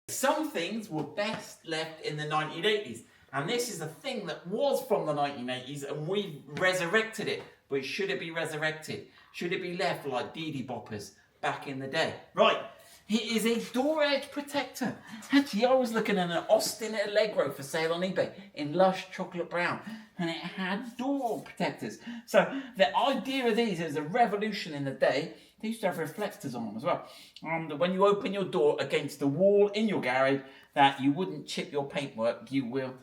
Some things were best left in the 1980s. And this is a thing that was from the 1980s and we've resurrected it. But should it be resurrected? Should it be left like Dee Boppers back in the day? Right, it is a door edge protector. Actually, I was looking at an Austin Allegro for sale on eBay in lush chocolate brown. And it had door protectors. So the idea of these is a revolution in the day. They used to have reflectors on them as well. When you open your door against the wall in your garage, that you wouldn't chip your paintwork, you will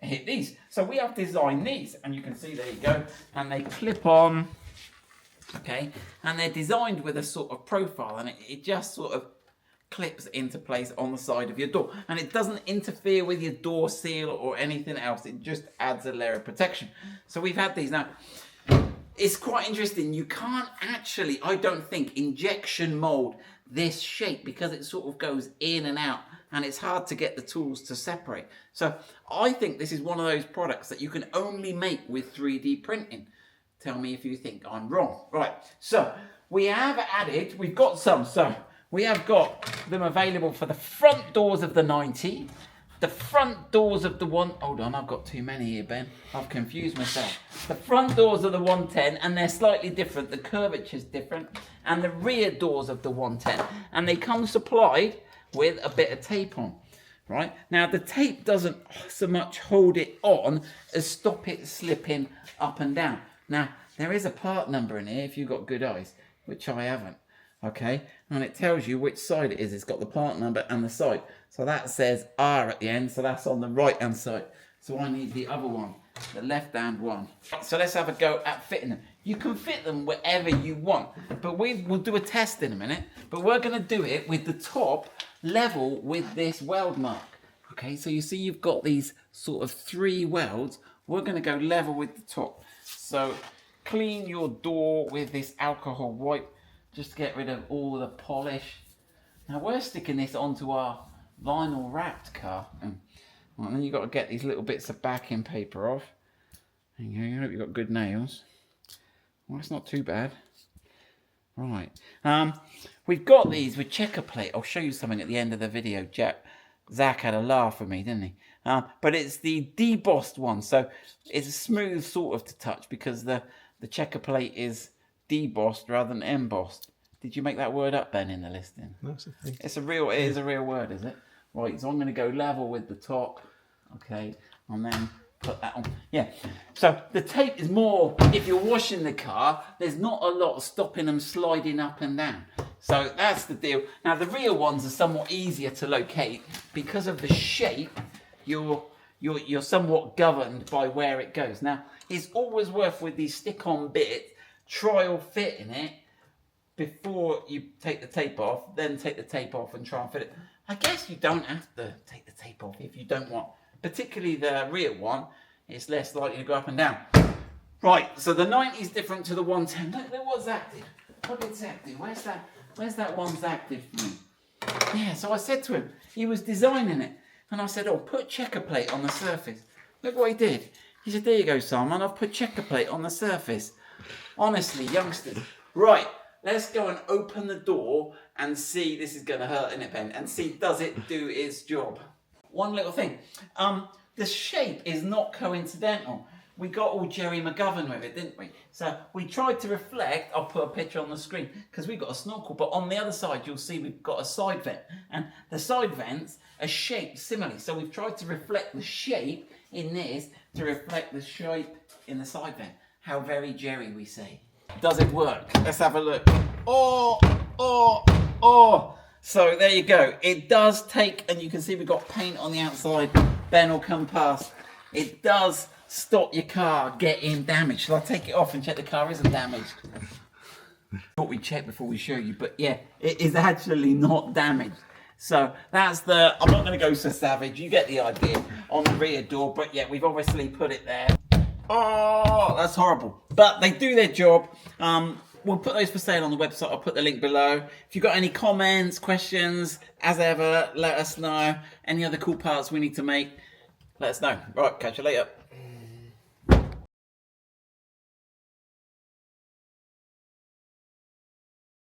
hit these. So we have designed these, and you can see, there you go, and they clip on, okay, and they're designed with a sort of profile, and it just sort of clips into place on the side of your door, and it doesn't interfere with your door seal or anything else. It just adds a layer of protection. So we've had these now. It's quite interesting. You can't actually, I don't think, injection mold this shape because it sort of goes in and out and it's hard to get the tools to separate. So I think this is one of those products that you can only make with 3D printing. Tell me if you think I'm wrong. Right, so we have added, we've got some, so we have got them available for the front doors of the 90, the front doors of the hold on, I've got too many here, Ben. I've confused myself. The front doors of the 110, and they're slightly different. The curvature's different. And the rear doors of the 110. And they come supplied with a bit of tape on. Right? Now, the tape doesn't so much hold it on as stop it slipping up and down. Now, there is a part number in here if you've got good eyes, which I haven't. Okay, and it tells you which side it is. It's got the part number and the side. So that says R at the end, so that's on the right hand side. So I need the other one, the left hand one. So let's have a go at fitting them. You can fit them wherever you want, but we'll do a test in a minute. But we're going to do it with the top level with this weld mark. Okay, so you see you've got these sort of 3 welds. We're going to go level with the top. So clean your door with this alcohol wipe, just to get rid of all the polish. Now we're sticking this onto our vinyl wrapped car. And then you've got to get these little bits of backing paper off. There you go, I hope you've got good nails. Well, that's not too bad. Right. We've got these with checker plate. I'll show you something at the end of the video. Zach had a laugh with me, didn't he? But it's the debossed one. So it's a smooth sort of to touch because the checker plate is debossed rather than embossed. Did you make that word up, Ben, in the listing? No, it's a thing. It is a real word, is it? Right, so I'm going to go level with the top, okay, and then put that on. Yeah, so the tape is more, if you're washing the car, there's not a lot of stopping them sliding up and down. So that's the deal. Now, the real ones are somewhat easier to locate because of the shape. You're somewhat governed by where it goes. Now, it's always worth, with these stick-on bits, trial fitting it before you take the tape off, then take the tape off and try and fit it. I guess you don't have to take the tape off if you don't want. Particularly the rear one, it's less likely to go up and down. Right, so the 90 is different to the 110. Look what's active. What did Zach do? Where's that one Zach did for me? Yeah, so I said to him, he was designing it. And I said, put checker plate on the surface. Look what he did. He said, there you go, Simon, I've put checker plate on the surface. Honestly, youngsters. Right, let's go and open the door and see. This is going to hurt, isn't it, Ben? And see, does it do its job? One little thing. The shape is not coincidental. We got all Jerry McGovern with it, didn't we? So we tried to reflect. I'll put a picture on the screen because we've got a snorkel. But on the other side, you'll see we've got a side vent. And the side vents are shaped similarly. So we've tried to reflect the shape in this to reflect the shape in the side vent. How very Jerry, we say. Does it work? Let's have a look. Oh. So there you go. It does take, and you can see we've got paint on the outside. Ben will come past. It does stop your car getting damaged. Shall I take it off and check the car isn't damaged? Thought we'd check before we show you, but yeah, it is actually not damaged. So that's I'm not going to go so savage. You get the idea on the rear door, but yeah, we've obviously put it there. Oh, that's horrible. But they do their job. We'll put those for sale on the website. I'll put the link below. If you've got any comments, questions, as ever, let us know. Any other cool parts we need to make, let us know. Right, catch you later.